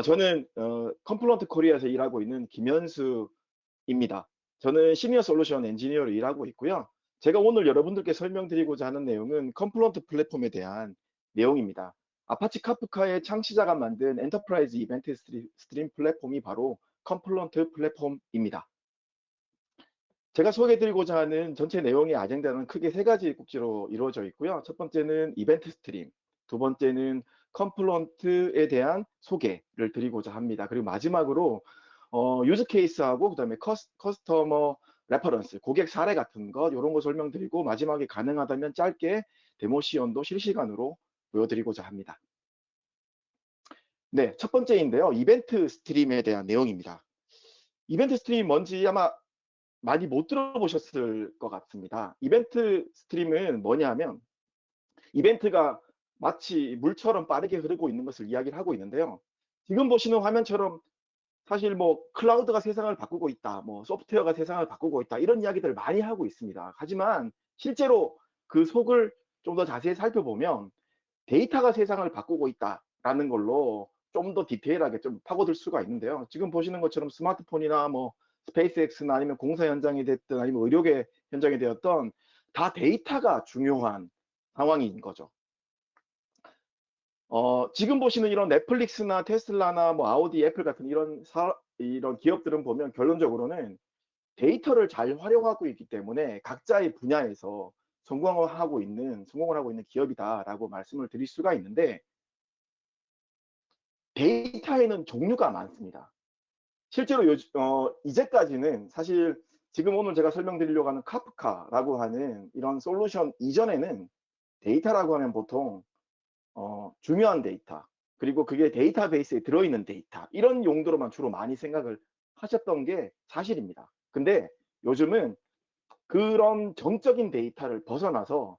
저는 컴플런트 코리아에서 일하고 있는 김현수입니다. 저는 시니어 솔루션 엔지니어로 일하고 있고요. 제가 오늘 여러분들께 설명드리고자 하는 내용은 컴플런트 플랫폼에 대한 내용입니다. 아파치 카프카의 창시자가 만든 엔터프라이즈 이벤트 스트림 플랫폼이 바로 컴플런트 플랫폼입니다. 제가 소개해드리고자 하는 전체 내용의 아젠다는 크게 세 가지 꼭지로 이루어져 있고요. 첫 번째는 이벤트 스트림, 두 번째는 컴플런트에 대한 소개를 드리고자 합니다. 그리고 마지막으로 유즈 케이스하고 그다음에 커스터머 레퍼런스, 고객 사례 같은 것 이런 거 설명드리고 마지막에 가능하다면 짧게 데모 시연도 실시간으로 보여드리고자 합니다. 네, 첫 번째인데요. 이벤트 스트림에 대한 내용입니다. 이벤트 스트림이 뭔지 아마 많이 못 들어보셨을 것 같습니다. 이벤트 스트림은 뭐냐면 이벤트가 마치 물처럼 빠르게 흐르고 있는 것을 이야기를 하고 있는데요. 지금 보시는 화면처럼 사실 뭐 클라우드가 세상을 바꾸고 있다, 뭐 소프트웨어가 세상을 바꾸고 있다 이런 이야기들을 많이 하고 있습니다. 하지만 실제로 그 속을 좀 더 자세히 살펴보면 데이터가 세상을 바꾸고 있다라는 걸로 좀 더 디테일하게 좀 파고들 수가 있는데요. 지금 보시는 것처럼 스마트폰이나 뭐 스페이스X나 아니면 공사 현장이 됐든 아니면 의료계 현장이 되었던 다 데이터가 중요한 상황인 거죠. 지금 보시는 이런 넷플릭스나 테슬라나 뭐 아우디, 애플 같은 이런 기업들은 보면 결론적으로는 데이터를 잘 활용하고 있기 때문에 각자의 분야에서 성공을 하고 있는 기업이다라고 말씀을 드릴 수가 있는데 데이터에는 종류가 많습니다. 실제로 이제까지는 사실 지금 오늘 제가 설명드리려고 하는 카프카라고 하는 이런 솔루션 이전에는 데이터라고 하면 보통 중요한 데이터, 그리고 그게 데이터베이스에 들어있는 데이터, 이런 용도로만 주로 많이 생각을 하셨던 게 사실입니다. 근데 요즘은 그런 정적인 데이터를 벗어나서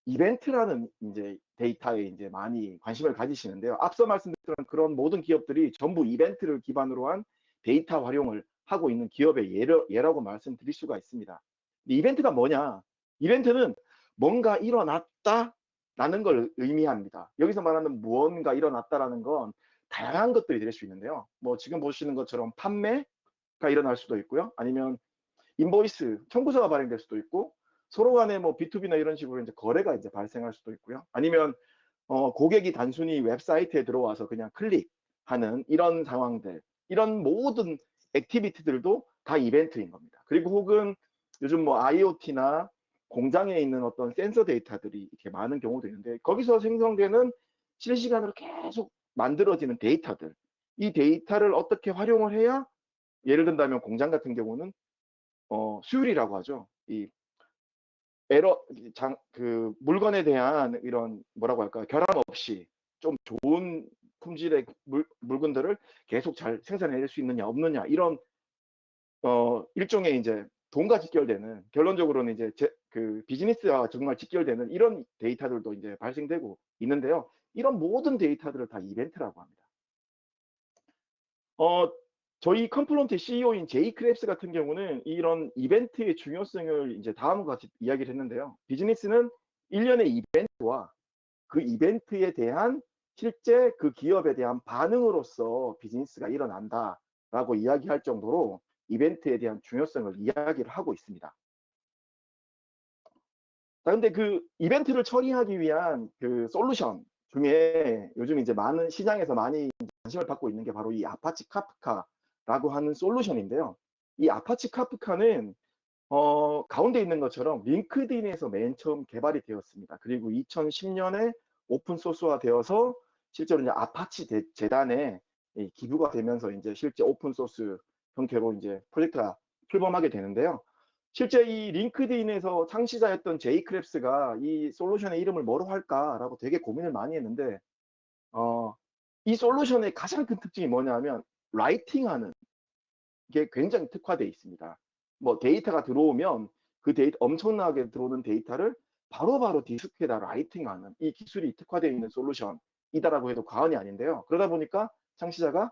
이벤트라는 이제 데이터에 이제 많이 관심을 가지시는데요. 앞서 말씀드렸던 그런 모든 기업들이 전부 이벤트를 기반으로 한 데이터 활용을 하고 있는 기업의 예라고 말씀드릴 수가 있습니다. 이벤트가 뭐냐? 이벤트는 뭔가 일어났다라는 걸 의미합니다. 여기서 말하는 무언가 일어났다라는 건 다양한 것들이 될 수 있는데요. 뭐 지금 보시는 것처럼 판매가 일어날 수도 있고요. 아니면 인보이스, 청구서가 발행될 수도 있고, 서로 간에 뭐 B2B나 이런 식으로 이제 거래가 이제 발생할 수도 있고요. 아니면 고객이 단순히 웹사이트에 들어와서 그냥 클릭하는 이런 상황들, 이런 모든 액티비티들도 다 이벤트인 겁니다. 그리고 혹은 요즘 뭐 IoT나 공장에 있는 어떤 센서 데이터들이 이렇게 많은 경우도 있는데 거기서 생성되는 실시간으로 계속 만들어지는 데이터들, 이 데이터를 어떻게 활용을 해야 예를 든다면 공장 같은 경우는 수율이라고 하죠. 이 에러 그 물건에 대한 이런 뭐라고 할까요? 결함 없이 좀 좋은 품질의 물건들을 계속 잘 생산해낼 수 있느냐 없느냐 이런 일종의 이제 돈과 직결되는 결론적으로는 이제 그 비즈니스와 정말 직결되는 이런 데이터들도 이제 발생되고 있는데요. 이런 모든 데이터들을 다 이벤트라고 합니다. 어, 저희 컴플런트 CEO인 제이 크랩스 같은 경우는 이런 이벤트의 중요성을 이제 다음과 같이 이야기를 했는데요. 비즈니스는 일련의 이벤트와 그 이벤트에 대한 실제 그 기업에 대한 반응으로서 비즈니스가 일어난다라고 이야기할 정도로 이벤트에 대한 중요성을 이야기를 하고 있습니다. 자, 근데 그 이벤트를 처리하기 위한 그 솔루션 중에 요즘 이제 많은 시장에서 많이 관심을 받고 있는 게 바로 이 아파치 카프카라고 하는 솔루션인데요. 이 아파치 카프카는 가운데 있는 것처럼 링크드인에서 맨 처음 개발이 되었습니다. 그리고 2010년에 오픈 소스화 되어서 실제로 이제 아파치 재단에 기부가 되면서 이제 실제 오픈 소스 형태로 이제 프로젝트가 출범하게 되는데요. 실제 이 링크드인에서 창시자였던 제이 크랩스가 이 솔루션의 이름을 뭐로 할까라고 되게 고민을 많이 했는데 어, 이 솔루션의 가장 큰 특징이 뭐냐면 라이팅하는 게 굉장히 특화되어 있습니다. 뭐 데이터가 들어오면 그 데이터 엄청나게 들어오는 데이터를 바로바로 디스크에다 라이팅하는 이 기술이 특화되어 있는 솔루션이다라고 해도 과언이 아닌데요. 그러다 보니까 창시자가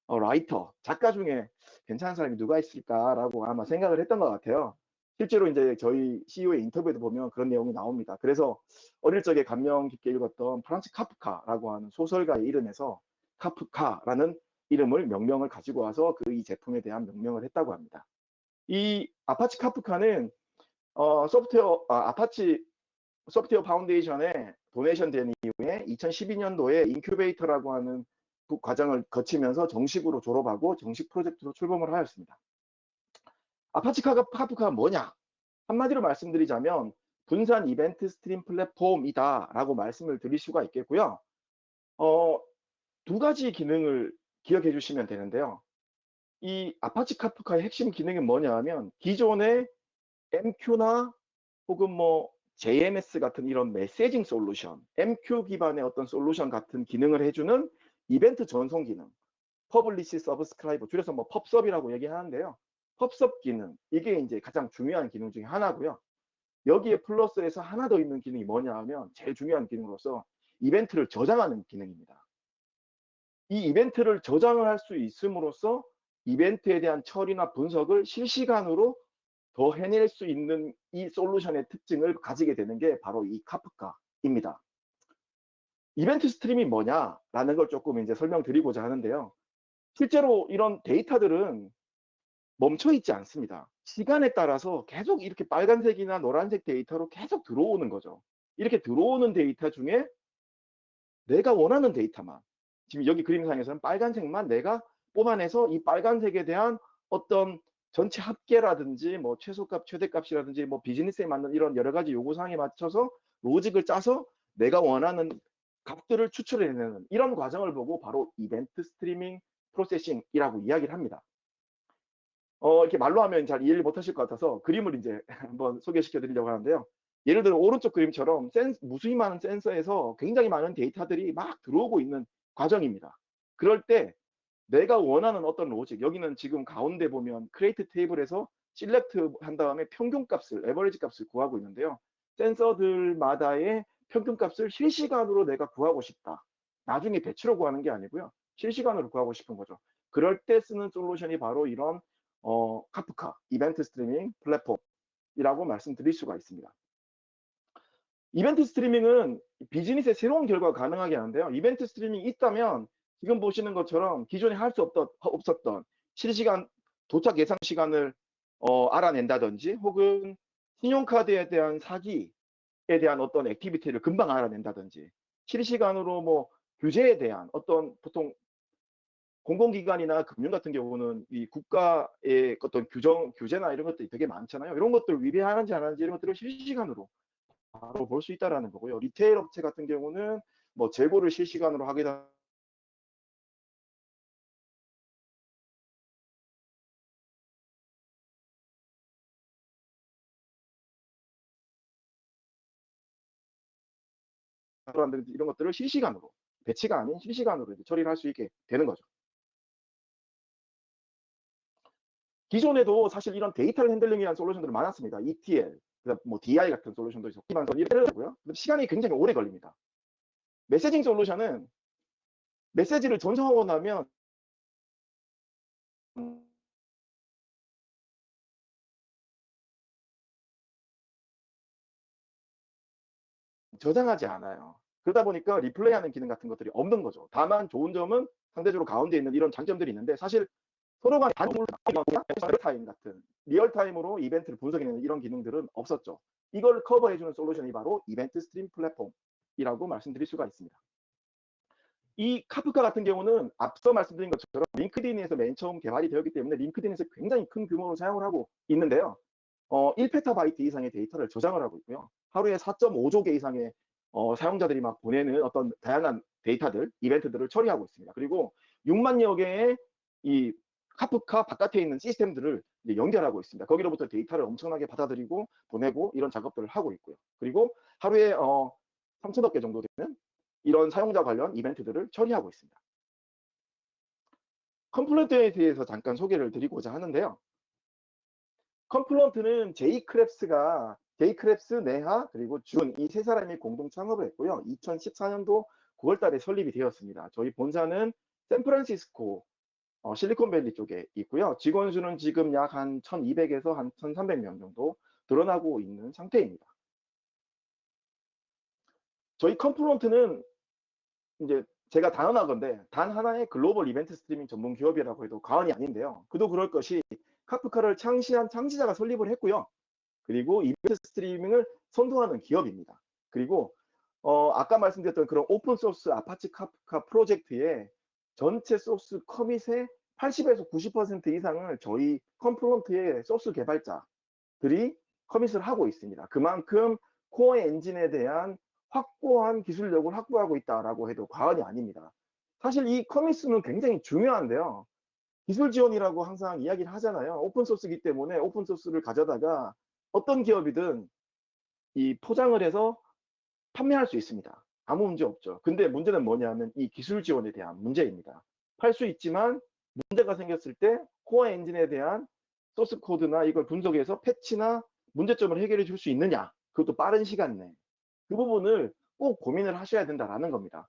라이터, 작가 중에 괜찮은 사람이 누가 있을까라고 아마 생각을 했던 것 같아요. 실제로 이제 저희 CEO의 인터뷰에도 보면 그런 내용이 나옵니다. 그래서 어릴 적에 감명 깊게 읽었던 프란츠 카프카라고 하는 소설가의 이름에서 카프카라는 이름을 명명을 가지고 와서 이 제품에 대한 명명을 했다고 합니다. 이 아파치 카프카는 아파치 소프트웨어 파운데이션에 도네이션 된 이후에 2012년도에 인큐베이터라고 하는 과정을 거치면서 정식으로 졸업하고 정식 프로젝트로 출범을 하였습니다. 아파치 카프카가 뭐냐? 한마디로 말씀드리자면 분산 이벤트 스트림 플랫폼이다라고 말씀을 드릴 수가 있겠고요. 두 가지 기능을 기억해 주시면 되는데요. 이 아파치 카프카의 핵심 기능이 뭐냐 하면 기존의 MQ나 혹은 뭐 JMS 같은 이런 메시징 솔루션, MQ 기반의 어떤 솔루션 같은 기능을 해주는 이벤트 전송 기능, 퍼블리시 서브스크라이버, 줄여서 뭐 펍섭이라고 얘기하는데요. 펍섭 기능, 이게 이제 가장 중요한 기능 중에 하나고요. 여기에 플러스해서 하나 더 있는 기능이 뭐냐 하면 제일 중요한 기능으로서 이벤트를 저장하는 기능입니다. 이 이벤트를 저장을 할 수 있음으로써 이벤트에 대한 처리나 분석을 실시간으로 더 해낼 수 있는 이 솔루션의 특징을 가지게 되는 게 바로 이 카프카입니다. 이벤트 스트림이 뭐냐라는 걸 조금 이제 설명드리고자 하는데요. 실제로 이런 데이터들은 멈춰 있지 않습니다. 시간에 따라서 계속 이렇게 빨간색이나 노란색 데이터로 계속 들어오는 거죠. 이렇게 들어오는 데이터 중에 내가 원하는 데이터만, 지금 여기 그림상에서는 빨간색만 내가 뽑아내서 이 빨간색에 대한 어떤 전체 합계라든지 뭐 최소값, 최대값이라든지 뭐 비즈니스에 맞는 이런 여러 가지 요구사항에 맞춰서 로직을 짜서 내가 원하는 값들을 추출해내는 이런 과정을 보고 바로 이벤트 스트리밍 프로세싱이라고 이야기를 합니다. 이렇게 말로 하면 잘 이해를 못하실 것 같아서 그림을 이제 한번 소개시켜 드리려고 하는데요. 예를 들어 오른쪽 그림처럼 무수히 많은 센서에서 굉장히 많은 데이터들이 막 들어오고 있는 과정입니다. 그럴 때 내가 원하는 어떤 로직, 여기는 지금 가운데 보면 크리에이트 테이블에서 셀렉트 한 다음에 평균값을, 에버리지 값을 구하고 있는데요. 센서들마다의 평균값을 실시간으로 내가 구하고 싶다. 나중에 배치로 구하는 게 아니고요. 실시간으로 구하고 싶은 거죠. 그럴 때 쓰는 솔루션이 바로 이런 카프카, 이벤트 스트리밍 플랫폼이라고 말씀드릴 수가 있습니다. 이벤트 스트리밍은 비즈니스의 새로운 결과가 가능하게 하는데요. 이벤트 스트리밍이 있다면 지금 보시는 것처럼 기존에 할 수 없었던 실시간 도착 예상 시간을 알아낸다든지 혹은 신용카드에 대한 사기에 대한 어떤 액티비티를 금방 알아낸다든지 실시간으로 뭐 규제에 대한 어떤 보통 공공기관이나 금융 같은 경우는 이 국가의 어떤 규제나 이런 것들이 되게 많잖아요. 이런 것들을 위배하는지 안 하는지 이런 것들을 실시간으로 바로 볼 수 있다라는 거고요. 리테일 업체 같은 경우는 뭐 재고를 실시간으로 하게 사람들이 이런 것들을 실시간으로 배치가 아닌 실시간으로 이제 처리를 할 수 있게 되는 거죠. 기존에도 사실 이런 데이터를 핸들링이라는 솔루션들이 많았습니다. ETL, 뭐 DI 같은 솔루션도 있었고요. 시간이 굉장히 오래 걸립니다. 메시징 솔루션은 메시지를 전송하고 나면 저장하지 않아요. 그러다 보니까 리플레이하는 기능 같은 것들이 없는 거죠. 다만 좋은 점은 상대적으로 가운데 있는 이런 장점들이 있는데 사실 서로 간에 리얼타임 같은 리얼타임으로 이벤트를 분석해내는 이런 기능들은 없었죠. 이걸 커버해주는 솔루션이 바로 이벤트 스트림 플랫폼이라고 말씀드릴 수가 있습니다. 이 카프카 같은 경우는 앞서 말씀드린 것처럼 링크드인에서 맨 처음 개발이 되었기 때문에 링크드인에서 굉장히 큰 규모로 사용을 하고 있는데요. 1페타바이트 이상의 데이터를 저장을 하고 있고요. 하루에 4.5조 개 이상의 사용자들이 막 보내는 어떤 다양한 데이터들, 이벤트들을 처리하고 있습니다. 그리고 6만여 개의 이 카프카 바깥에 있는 시스템들을 이제 연결하고 있습니다. 거기로부터 데이터를 엄청나게 받아들이고 보내고 이런 작업들을 하고 있고요. 그리고 하루에 3천억 개 정도 되는 이런 사용자 관련 이벤트들을 처리하고 있습니다. 컴플런트에 대해서 잠깐 소개를 드리고자 하는데요. 컴플런트는 제이크랩스, 네하, 그리고 준 이 세 사람이 공동 창업을 했고요. 2014년도 9월 달에 설립이 되었습니다. 저희 본사는 샌프란시스코 실리콘밸리 쪽에 있고요. 직원 수는 지금 약 한 1200에서 한 1300명 정도 늘어나고 있는 상태입니다. 저희 컴플런트는 이제 제가 단언하건대 단 하나의 글로벌 이벤트 스트리밍 전문 기업이라고 해도 과언이 아닌데요. 그도 그럴 것이 카프카를 창시한 창시자가 설립을 했고요. 그리고 이벤트 스트리밍을 선도하는 기업입니다. 그리고 아까 말씀드렸던 그런 오픈 소스 아파치 카프카 프로젝트의 전체 소스 커밋의 80에서 90% 이상을 저희 컴플론트의 소스 개발자들이 커밋을 하고 있습니다. 그만큼 코어 엔진에 대한 확고한 기술력을 확보하고 있다라고 해도 과언이 아닙니다. 사실 이 커밋은 굉장히 중요한데요. 기술 지원이라고 항상 이야기를 하잖아요. 오픈 소스이기 때문에 오픈 소스를 가져다가 어떤 기업이든 이 포장을 해서 판매할 수 있습니다. 아무 문제 없죠. 근데 문제는 뭐냐면 이 기술 지원에 대한 문제입니다. 팔 수 있지만 문제가 생겼을 때 코어 엔진에 대한 소스 코드나 이걸 분석해서 패치나 문제점을 해결해 줄 수 있느냐, 그것도 빠른 시간 내에 그 부분을 꼭 고민을 하셔야 된다라는 겁니다.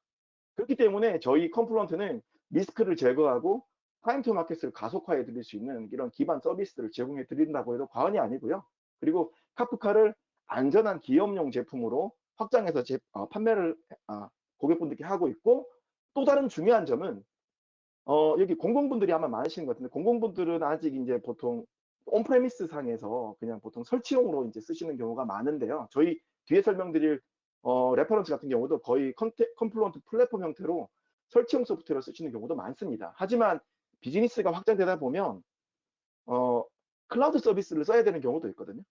그렇기 때문에 저희 컴플런트는 리스크를 제거하고 타임 투 마켓을 가속화해 드릴 수 있는 이런 기반 서비스를 제공해 드린다고 해도 과언이 아니고요. 그리고 카프카를 안전한 기업용 제품으로 확장해서 판매를 고객분들께 하고 있고, 또 다른 중요한 점은 여기 공공분들이 아마 많으신 것 같은데, 공공분들은 아직 이제 보통 온프레미스 상에서 그냥 보통 설치용으로 이제 쓰시는 경우가 많은데요. 저희 뒤에 설명드릴 레퍼런스 같은 경우도 거의 컴플루언트 플랫폼 형태로 설치용 소프트웨어를 쓰시는 경우도 많습니다. 하지만 비즈니스가 확장되다 보면 클라우드 서비스를 써야 되는 경우도 있거든요.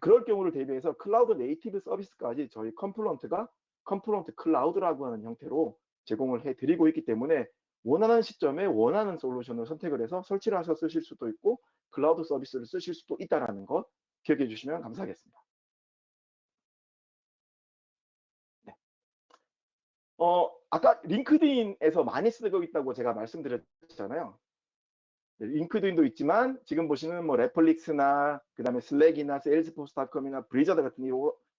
그럴 경우를 대비해서 클라우드 네이티브 서비스까지 저희 컴플런트가 컴플런트 클라우드라고 하는 형태로 제공을 해드리고 있기 때문에 원하는 시점에 원하는 솔루션을 선택을 해서 설치를 하셔서 쓰실 수도 있고 클라우드 서비스를 쓰실 수도 있다는 것 기억해 주시면 감사하겠습니다. 네. 아까 링크드인에서 많이 쓰고 있다고 제가 말씀드렸잖아요. 네, 링크드인도 있지만 지금 보시는 뭐 넷플릭스나 그다음에 슬랙이나 세일즈포스닷컴이나 브리자드 같은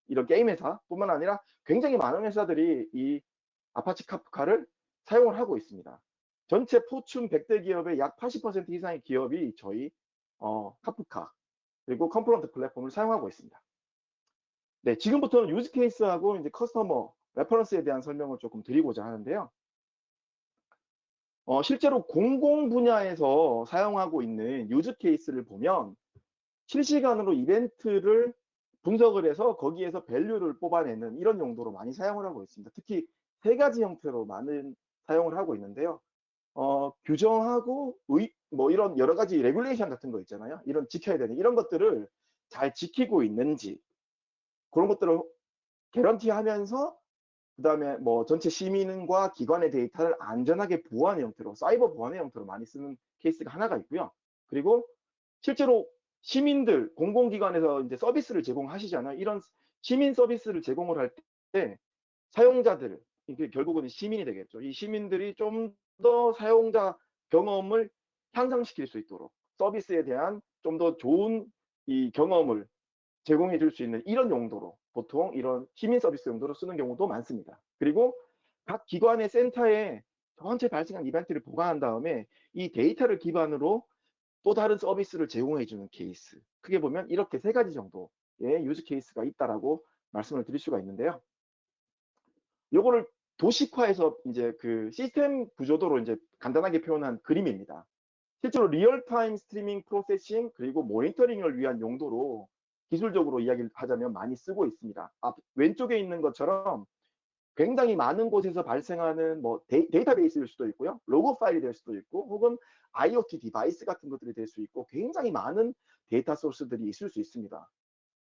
이런 게임 회사뿐만 아니라 굉장히 많은 회사들이 이 아파치 카프카를 사용을 하고 있습니다. 전체 포춘 100대 기업의 약 80% 이상의 기업이 저희 카프카 그리고 컴플런트 플랫폼을 사용하고 있습니다. 네, 지금부터는 유즈 케이스하고 이제 커스터머 레퍼런스에 대한 설명을 조금 드리고자 하는데요. 실제로 공공 분야에서 사용하고 있는 유즈 케이스를 보면 실시간으로 이벤트를 분석을 해서 거기에서 밸류를 뽑아내는 이런 용도로 많이 사용을 하고 있습니다. 특히 세 가지 형태로 많은 사용을 하고 있는데요. 규정하고 뭐 이런 여러 가지 레귤레이션 같은 거 있잖아요. 이런 지켜야 되는 이런 것들을 잘 지키고 있는지 그런 것들을 개런티하면서 그다음에 뭐 전체 시민과 기관의 데이터를 안전하게 보호하는 형태로 사이버 보안의 형태로 많이 쓰는 케이스가 하나가 있고요. 그리고 실제로 시민들 공공기관에서 이제 서비스를 제공하시잖아요. 이런 시민 서비스를 제공을 할 때 사용자들 이게 결국은 시민이 되겠죠. 이 시민들이 좀 더 사용자 경험을 향상시킬 수 있도록 서비스에 대한 좀 더 좋은 이 경험을 제공해 줄 수 있는 이런 용도로 보통 이런 시민 서비스 용도로 쓰는 경우도 많습니다. 그리고 각 기관의 센터에 전체 발생한 이벤트를 보관한 다음에 이 데이터를 기반으로 또 다른 서비스를 제공해 주는 케이스. 크게 보면 이렇게 세 가지 정도의 유즈 케이스가 있다라고 말씀을 드릴 수가 있는데요. 요거를 도식화해서 이제 그 시스템 구조도로 이제 간단하게 표현한 그림입니다. 실제로 리얼타임 스트리밍 프로세싱 그리고 모니터링을 위한 용도로 기술적으로 이야기를 하자면 많이 쓰고 있습니다. 왼쪽에 있는 것처럼 굉장히 많은 곳에서 발생하는 뭐 데이터베이스일 수도 있고요. 로그 파일이 될 수도 있고 혹은 IoT 디바이스 같은 것들이 될 수 있고 굉장히 많은 데이터 소스들이 있을 수 있습니다.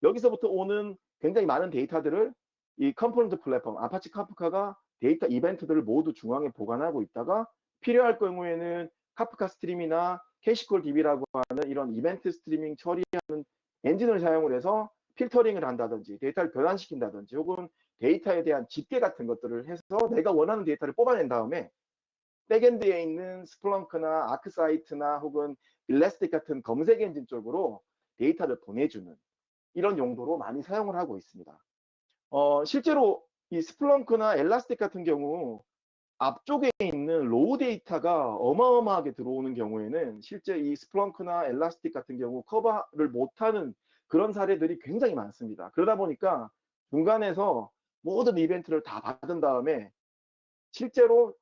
여기서부터 오는 굉장히 많은 데이터들을 이 컴포넌트 플랫폼 아파치 카프카가 데이터 이벤트들을 모두 중앙에 보관하고 있다가 필요할 경우에는 카프카 스트림이나 캐시콜 DB라고 하는 이런 이벤트 스트리밍 처리하는 엔진을 사용을 해서 필터링을 한다든지 데이터를 변환시킨다든지 혹은 데이터에 대한 집계 같은 것들을 해서 내가 원하는 데이터를 뽑아낸 다음에 백엔드에 있는 스플렁크나 아크사이트나 혹은 일라스틱 같은 검색 엔진 쪽으로 데이터를 보내주는 이런 용도로 많이 사용을 하고 있습니다. 실제로 이 스플렁크나 엘라스틱 같은 경우 앞쪽에 있는 로우 데이터가 어마어마하게 들어오는 경우에는 실제 이 스플렁크나 엘라스틱 같은 경우 커버를 못하는 그런 사례들이 굉장히 많습니다. 그러다 보니까 중간에서 모든 이벤트를 다 받은 다음에 실제로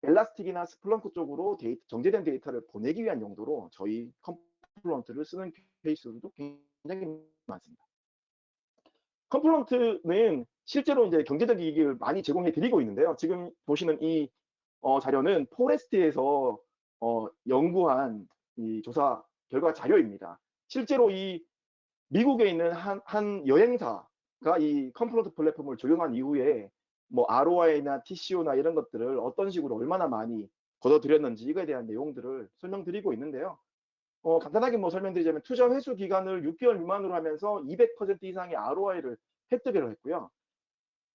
엘라스틱이나 스플렁크 쪽으로 정제된 데이터를 보내기 위한 용도로 저희 컴플런트를 쓰는 케이스들도 굉장히 많습니다. 컴플런트는 실제로 이제 경제적 이익을 많이 제공해 드리고 있는데요. 지금 보시는 이 자료는 포레스트에서 연구한 이 조사 결과 자료입니다. 실제로 이 미국에 있는 한 여행사가 이 컴플런트 플랫폼을 적용한 이후에 뭐 ROI나 TCO나 이런 것들을 어떤 식으로 얼마나 많이 걷어들였는지 이거에 대한 내용들을 설명드리고 있는데요. 간단하게 뭐 설명드리자면 투자 회수 기간을 6개월 미만으로 하면서 200% 이상의 ROI를 획득을 했고요.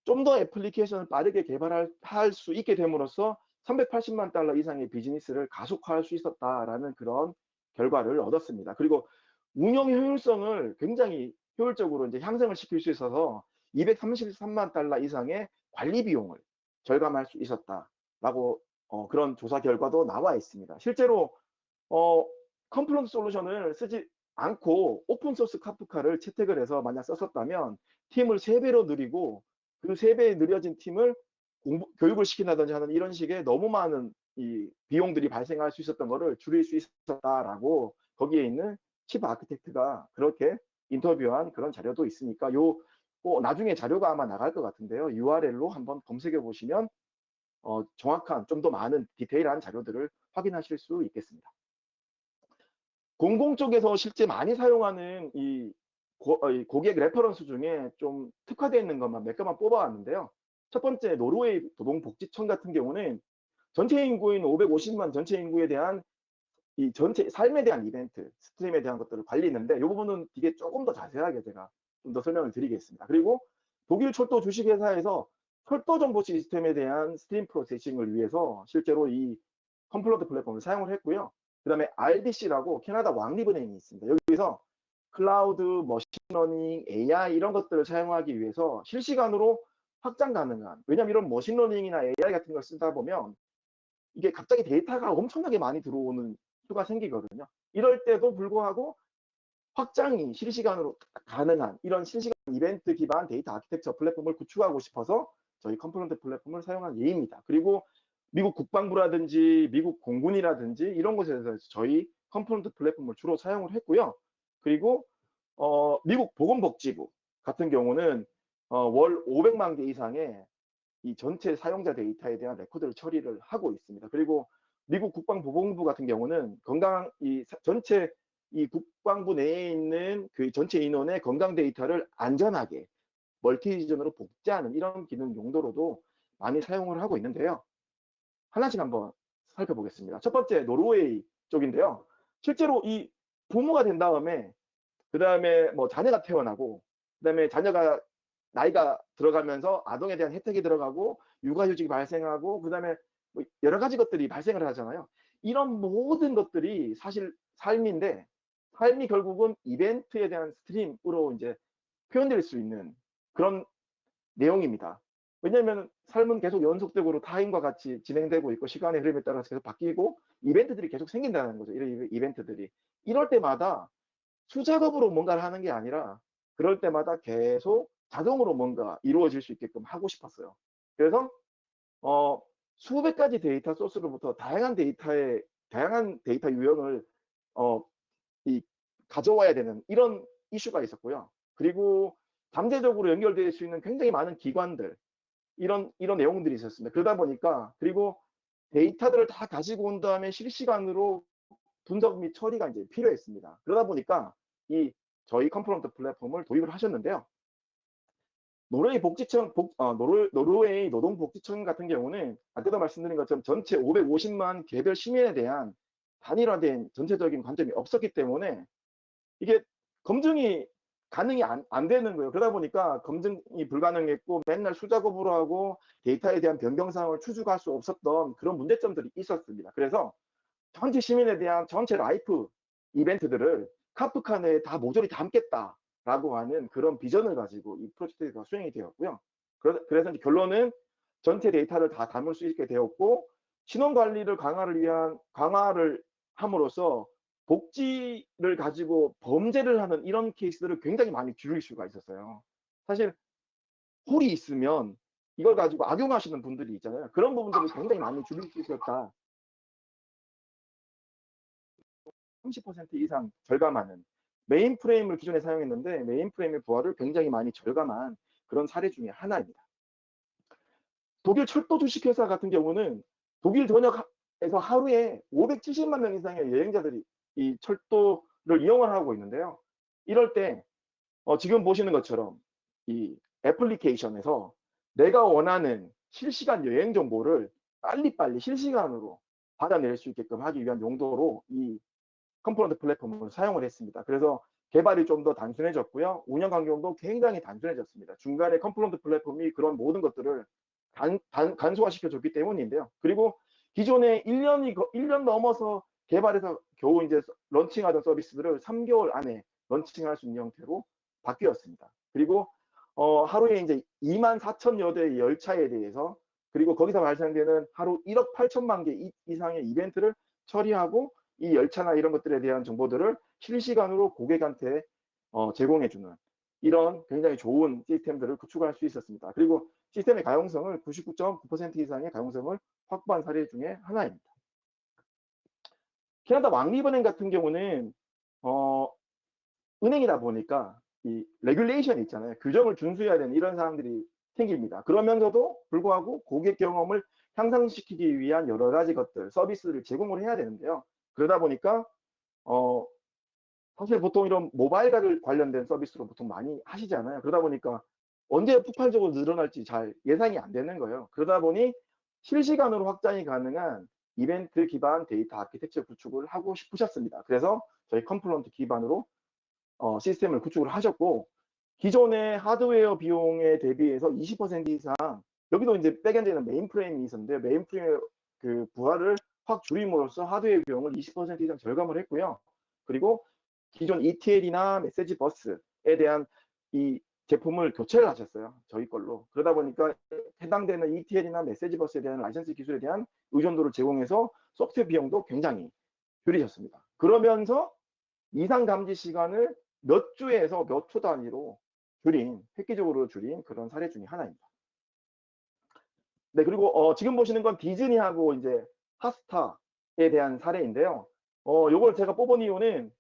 좀 더 애플리케이션을 빠르게 개발할 수 있게 됨으로써 380만 달러 이상의 비즈니스를 가속화할 수 있었다라는 그런 결과를 얻었습니다. 그리고 운영 효율성을 굉장히 효율적으로 이제 향상을 시킬 수 있어서 233만 달러 이상의 관리 비용을 절감할 수 있었다라고 그런 조사 결과도 나와 있습니다. 실제로 어, 컴플런트 솔루션을 쓰지 않고 오픈소스 카프카를 채택을 해서 만약 썼었다면 팀을 3배로 늘리고 그 3배 느려진 팀을 교육을 시킨다든지 하는 이런 식의 너무 많은 이 비용들이 발생할 수 있었던 것을 줄일 수 있었다라고 거기에 있는 칩 아키텍트가 그렇게 인터뷰한 그런 자료도 있으니까 나중에 자료가 아마 나갈 것 같은데요. URL로 한번 검색해 보시면 정확한 좀 더 많은 디테일한 자료들을 확인하실 수 있겠습니다. 공공 쪽에서 실제 많이 사용하는 이 고객 레퍼런스 중에 좀 특화되어 있는 것만 몇 개만 뽑아왔는데요. 첫 번째 노르웨이 노동복지청 같은 경우는 전체 인구인 550만 전체 인구에 대한 이 전체 삶에 대한 이벤트, 스트림에 대한 것들을 관리했는데 이 부분은 되게 조금 더 자세하게 제가 좀 더 설명을 드리겠습니다. 그리고 독일 철도 주식회사에서 철도 정보 시스템에 대한 스트림 프로세싱을 위해서 실제로 이 컴플런트 플랫폼을 사용을 했고요. 그 다음에 RBC라고 캐나다 왕립은행이 있습니다. 여기서 클라우드, 머신러닝, AI 이런 것들을 사용하기 위해서 실시간으로 확장 가능한, 왜냐하면 이런 머신러닝이나 AI 같은 걸 쓰다 보면 이게 갑자기 데이터가 엄청나게 많이 들어오는 수가 생기거든요. 이럴 때도 불구하고 확장이 실시간으로 가능한 이런 실시간 이벤트 기반 데이터 아키텍처 플랫폼을 구축하고 싶어서 저희 컴플런트 플랫폼을 사용한 예입니다. 그리고 미국 국방부라든지 미국 공군이라든지 이런 곳에서 저희 컴플런트 플랫폼을 주로 사용을 했고요. 그리고 미국 보건복지부 같은 경우는 월 500만 개 이상의 이 전체 사용자 데이터에 대한 레코드를 처리를 하고 있습니다. 그리고 미국 국방보건부 같은 경우는 전체 이 국방부 내에 있는 그 전체 인원의 건강 데이터를 안전하게 멀티리전으로 복제하는 이런 기능 용도로도 많이 사용을 하고 있는데요. 하나씩 한번 살펴보겠습니다. 첫 번째 노르웨이 쪽인데요. 실제로 이 부모가 된 다음에 그 다음에 뭐 자녀가 태어나고 그 다음에 자녀가 나이가 들어가면서 아동에 대한 혜택이 들어가고 육아휴직이 발생하고 그 다음에 뭐 여러 가지 것들이 발생을 하잖아요. 이런 모든 것들이 사실 삶인데 삶이 결국은 이벤트에 대한 스트림으로 이제 표현될 수 있는 그런 내용입니다. 왜냐하면 삶은 계속 연속적으로 타임과 같이 진행되고 있고 시간의 흐름에 따라서 계속 바뀌고 이벤트들이 계속 생긴다는 거죠. 이런 이벤트들이. 이럴 때마다 수작업으로 뭔가를 하는 게 아니라 그럴 때마다 계속 자동으로 뭔가 이루어질 수 있게끔 하고 싶었어요. 그래서 수백 가지 데이터 소스로부터 다양한 데이터 유형을 어, 가져와야 되는 이런 이슈가 있었고요. 그리고 잠재적으로 연결될 수 있는 굉장히 많은 기관들 이런 내용들이 있었습니다. 그러다 보니까 그리고 데이터들을 다 가지고 온 다음에 실시간으로 분석 및 처리가 이제 필요했습니다. 그러다 보니까 저희 컴플런트 플랫폼을 도입을 하셨는데요. 노르웨이 노동복지청 같은 경우는 아까도 말씀드린 것처럼 전체 550만 개별 시민에 대한 단일화된 전체적인 관점이 없었기 때문에 이게 검증이 가능이 안 되는 거예요. 그러다 보니까 검증이 불가능했고 맨날 수작업으로 하고 데이터에 대한 변경사항을 추적할 수 없었던 그런 문제점들이 있었습니다. 그래서 전체 시민에 대한 전체 라이프 이벤트들을 카프카 내에 다 모조리 담겠다라고 하는 그런 비전을 가지고 이 프로젝트가 수행이 되었고요. 그래서 이제 결론은 전체 데이터를 다 담을 수 있게 되었고 신원 관리를 강화를 함으로써 복지를 가지고 범죄를 하는 이런 케이스들을 굉장히 많이 줄일 수가 있었어요. 사실 홀이 있으면 이걸 가지고 악용하시는 분들이 있잖아요. 그런 부분들을 굉장히 많이 줄일 수 있었다. 30% 이상 절감하는 메인 프레임을 기존에 사용했는데 메인 프레임의 부하를 굉장히 많이 절감한 그런 사례 중에 하나입니다. 독일 철도 주식회사 같은 경우는 독일 전역에서 하루에 570만 명 이상의 여행자들이 이 철도를 이용을 하고 있는데요. 이럴 때 지금 보시는 것처럼 이 애플리케이션에서 내가 원하는 실시간 여행 정보를 빨리빨리 실시간으로 받아낼 수 있게끔 하기 위한 용도로 이 컴포넌트 플랫폼을 사용을 했습니다. 그래서 개발이 좀 더 단순해졌고요. 운영 환경도 굉장히 단순해졌습니다. 중간에 컴포넌트 플랫폼이 그런 모든 것들을 간소화시켜줬기 때문인데요. 그리고 기존에 1년 넘어서 개발해서 겨우 이제 런칭하던 서비스들을 3개월 안에 런칭할 수 있는 형태로 바뀌었습니다. 그리고 하루에 이제 24,000여 대의 열차에 대해서 그리고 거기서 발생되는 하루 1억 8천만 개 이상의 이벤트를 처리하고 이 열차나 이런 것들에 대한 정보들을 실시간으로 고객한테 제공해주는 이런 굉장히 좋은 시스템들을 구축할 수 있었습니다. 그리고 시스템의 가용성을 99.9% 이상의 가용성을 확보한 사례 중에 하나입니다. 캐나다 왕립은행 같은 경우는 은행이다 보니까 이 레귤레이션 있잖아요. 규정을 준수해야 되는 이런 사항들이 생깁니다. 그러면서도 불구하고 고객 경험을 향상시키기 위한 여러 가지 것들, 서비스를 제공을 해야 되는데요. 그러다 보니까 사실 보통 이런 모바일 관련된 서비스로 보통 많이 하시잖아요. 그러다 보니까 언제 폭발적으로 늘어날지 잘 예상이 안 되는 거예요. 그러다 보니 실시간으로 확장이 가능한 이벤트 기반 데이터 아키텍처 구축을 하고 싶으셨습니다. 그래서 저희 컴플런트 기반으로 시스템을 구축을 하셨고 기존의 하드웨어 비용에 대비해서 20% 이상 여기도 이제 백엔드에는 메인프레임이 있었는데 메인프레임의 그 부하를 확 줄임으로써 하드웨어 비용을 20% 이상 절감을 했고요. 그리고 기존 ETL이나 메시지 버스에 대한 이 제품을 교체를 하셨어요. 저희 걸로. 그러다 보니까 해당되는 ETL이나 메시지 버스에 대한 라이선스 기술에 대한 의존도를 제공해서 소프트웨어 비용도 굉장히 줄이셨습니다. 그러면서 이상 감지 시간을 몇 주에서 몇 초 단위로 획기적으로 줄인 그런 사례 중에 하나입니다. 네, 그리고 지금 보시는 건 디즈니하고 이제 핫스타에 대한 사례인데요. 요걸 제가 뽑은 이유는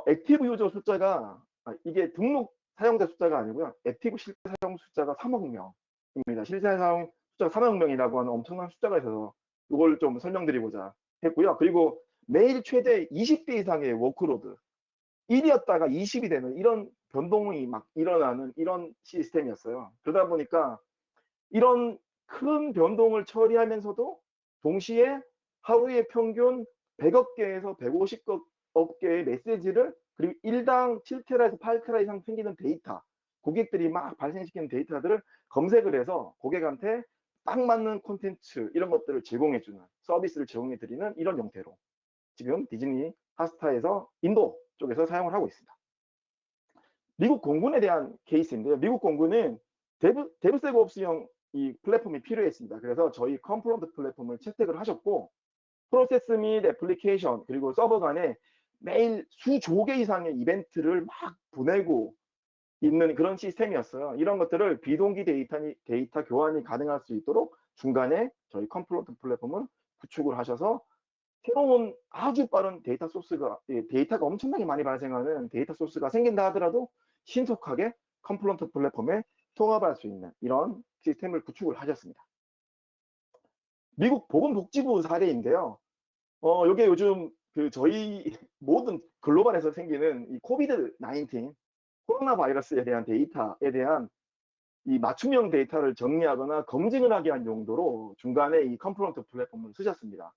액티브 유저 숫자가 이게 등록 사용자 숫자가 아니고요. 액티브 실제 사용 숫자가 3억 명입니다. 실제 사용 숫자가 3억 명이라고 하는 엄청난 숫자가 있어서 이걸 좀 설명드리고자 했고요. 그리고 매일 최대 20대 이상의 워크로드 1이었다가 20이 되는 이런 변동이 막 일어나는 이런 시스템이었어요. 그러다 보니까 이런 큰 변동을 처리하면서도 동시에 하루에 평균 100억 개에서 150억 개의 메시지를 그리고 일당 7테라에서 8테라 이상 생기는 데이터 고객들이 막 발생시키는 데이터들을 검색을 해서 고객한테 딱 맞는 콘텐츠 이런 것들을 제공해주는 서비스를 제공해드리는 이런 형태로 지금 디즈니 핫스타에서 인도 쪽에서 사용을 하고 있습니다. 미국 공군에 대한 케이스인데요. 미국 공군은 데브세브옵스형 이 플랫폼이 필요했습니다. 그래서 저희 컴프런트 플랫폼을 채택을 하셨고 프로세스 및 애플리케이션 그리고 서버 간에 매일 수조 개 이상의 이벤트를 막 보내고 있는 그런 시스템이었어요. 이런 것들을 비동기 데이터 교환이 가능할 수 있도록 중간에 저희 컴프런트 플랫폼을 구축을 하셔서 새로운 아주 빠른 데이터가 엄청나게 많이 발생하는 데이터 소스가 생긴다 하더라도 신속하게 컴플런트 플랫폼에 통합할 수 있는 이런 시스템을 구축을 하셨습니다. 미국 보건복지부 사례인데요. 이게 요즘 저희 모든 글로벌에서 생기는 이 코비드 19 코로나 바이러스에 대한 데이터에 대한 이 맞춤형 데이터를 정리하거나 검증을 하기 위한 용도로 중간에 이 컴플런트 플랫폼을 쓰셨습니다.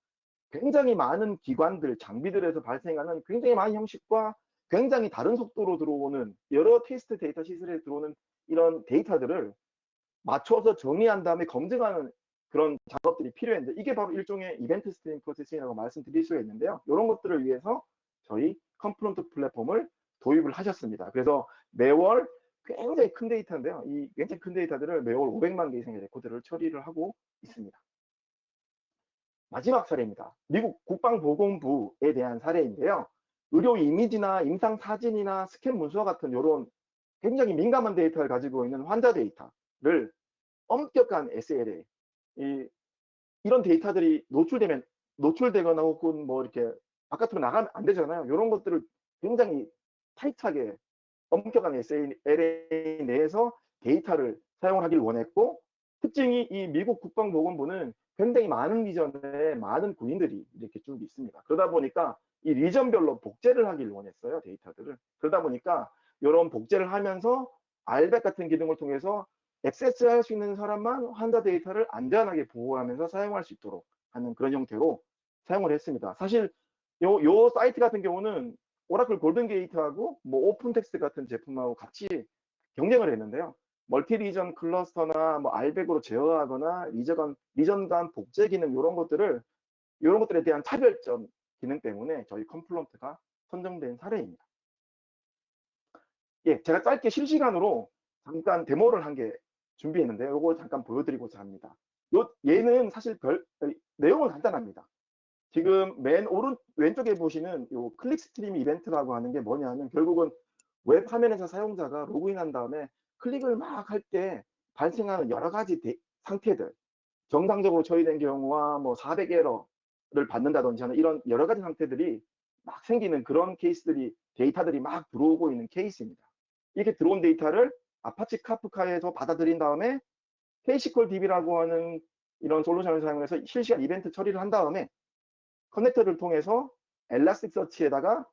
굉장히 많은 기관들, 장비들에서 발생하는 굉장히 많은 형식과 굉장히 다른 속도로 들어오는 여러 테스트 데이터 시설에 들어오는 이런 데이터들을 맞춰서 정리한 다음에 검증하는 그런 작업들이 필요했는데 이게 바로 일종의 이벤트 스트리밍 프로세싱이라고 말씀드릴 수가 있는데요. 이런 것들을 위해서 저희 컴프런트 플랫폼을 도입을 하셨습니다. 그래서 매월 굉장히 큰 데이터인데요. 이 굉장히 큰 데이터들을 매월 500만 개 이상의 레코드를 처리를 하고 있습니다. 마지막 사례입니다. 미국 국방보건부에 대한 사례인데요. 의료 이미지나 임상 사진이나 스캔 문서와 같은 이런 굉장히 민감한 데이터를 가지고 있는 환자 데이터를 엄격한 SLA, 이런 데이터들이 노출되거나 혹은 뭐 이렇게 바깥으로 나가면 안 되잖아요. 요런 것들을 굉장히 타이트하게 엄격한 SLA 내에서 데이터를 사용하길 원했고, 특징이 이 미국 국방보건부는 굉장히 많은 리전에 많은 군인들이 이렇게 쭉 있습니다. 그러다 보니까 이 리전별로 복제를 하길 원했어요, 데이터들을. 그러다 보니까 이런 복제를 하면서 RBAC 같은 기능을 통해서 액세스할 수 있는 사람만 환자 데이터를 안전하게 보호하면서 사용할 수 있도록 하는 그런 형태로 사용을 했습니다. 사실 요 사이트 같은 경우는 오라클 골든 게이트하고 뭐 오픈텍스트 같은 제품하고 같이 경쟁을 했는데요. 멀티 리전 클러스터나 뭐 RBAC으로 제어하거나 리전 간 복제 기능 이런 것들에 대한 차별점 기능 때문에 저희 컴플런트가 선정된 사례입니다. 예, 제가 짧게 실시간으로 잠깐 데모를 한 개 준비했는데요. 이거 잠깐 보여드리고자 합니다. 얘는 사실 내용은 간단합니다. 지금 맨 왼쪽에 보시는 요 클릭 스트림 이벤트라고 하는 게 뭐냐면, 결국은 웹 화면에서 사용자가 로그인한 다음에 클릭을 막 할 때 발생하는 여러 가지 상태들, 정상적으로 처리된 경우와 뭐 400에러를 받는다든지 하는 이런 여러 가지 상태들이 막 생기는 그런 데이터들이 막 들어오고 있는 케이스입니다. 이렇게 들어온 데이터를 아파치 카프카에서 받아들인 다음에 KSQL DB라고 하는 이런 솔루션을 사용해서 실시간 이벤트 처리를 한 다음에 커넥터를 통해서 엘라스틱서치에다가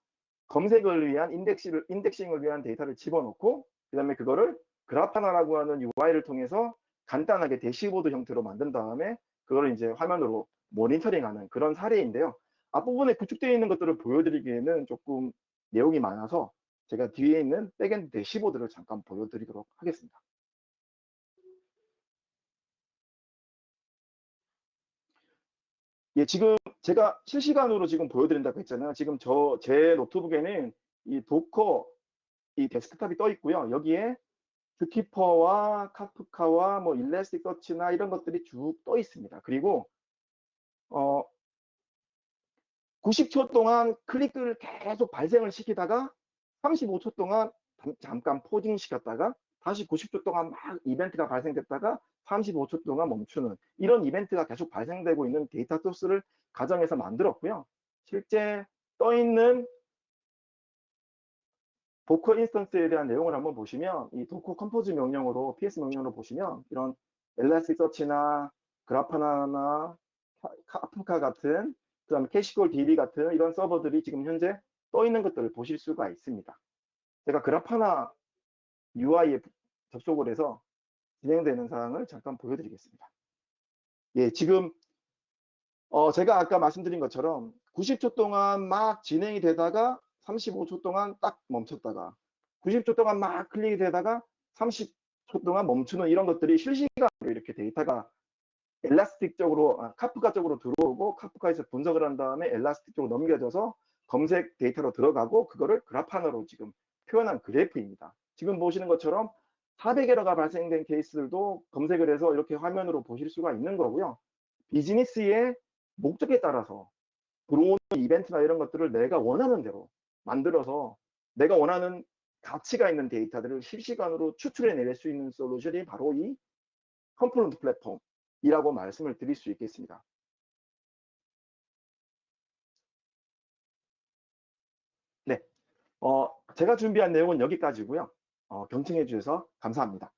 검색을 위한 인덱싱을 위한 데이터를 집어넣고, 그 다음에 그거를 그라파나라고 하는 UI를 통해서 간단하게 대시보드 형태로 만든 다음에 그거를 이제 화면으로 모니터링하는 그런 사례인데요. 앞부분에 구축되어 있는 것들을 보여드리기에는 조금 내용이 많아서 제가 뒤에 있는 백엔드 대시보드를 잠깐 보여드리도록 하겠습니다. 예, 지금 제가 실시간으로 지금 보여드린다고 했잖아요. 지금 제 노트북에는 이 도커 이 데스크탑이 떠 있고요. 여기에 뷰키퍼와 카프카와 뭐 일라스틱서치나 이런 것들이 쭉 떠 있습니다. 그리고 90초 동안 클릭을 계속 발생을 시키다가 35초 동안 잠깐 포징 시켰다가 다시 90초 동안 막 이벤트가 발생됐다가 35초 동안 멈추는 이런 이벤트가 계속 발생되고 있는 데이터 소스를 가정에서 만들었고요. 실제 떠 있는 도커 인스턴스에 대한 내용을 한번 보시면, 이 도커 컴포즈 명령으로 PS 명령으로 보시면 이런 엘라스틱서치나 그라파나나 카프카 같은, 그다음에 캐시콜 DB 같은 이런 서버들이 지금 현재 떠 있는 것들을 보실 수가 있습니다. 제가 그라파나 UI에 접속을 해서 진행되는 사항을 잠깐 보여드리겠습니다. 예, 지금 제가 아까 말씀드린 것처럼 90초 동안 막 진행이 되다가 35초 동안 딱 멈췄다가 90초 동안 막 클릭이 되다가 30초 동안 멈추는 이런 것들이 실시간으로 이렇게 데이터가 엘라스틱 쪽으로, 카프카 쪽으로 들어오고 카프카에서 분석을 한 다음에 엘라스틱 쪽으로 넘겨져서 검색 데이터로 들어가고 그거를 그래프하나로 지금 표현한 그래프입니다. 지금 보시는 것처럼 400에러가 발생된 케이스들도 검색을 해서 이렇게 화면으로 보실 수가 있는 거고요. 비즈니스의 목적에 따라서 들어오는 이벤트나 이런 것들을 내가 원하는 대로 만들어서 내가 원하는 가치가 있는 데이터들을 실시간으로 추출해낼 수 있는 솔루션이 바로 이 컴포넌트 플랫폼이라고 말씀을 드릴 수 있겠습니다. 네, 제가 준비한 내용은 여기까지고요. 경청해 주셔서 감사합니다.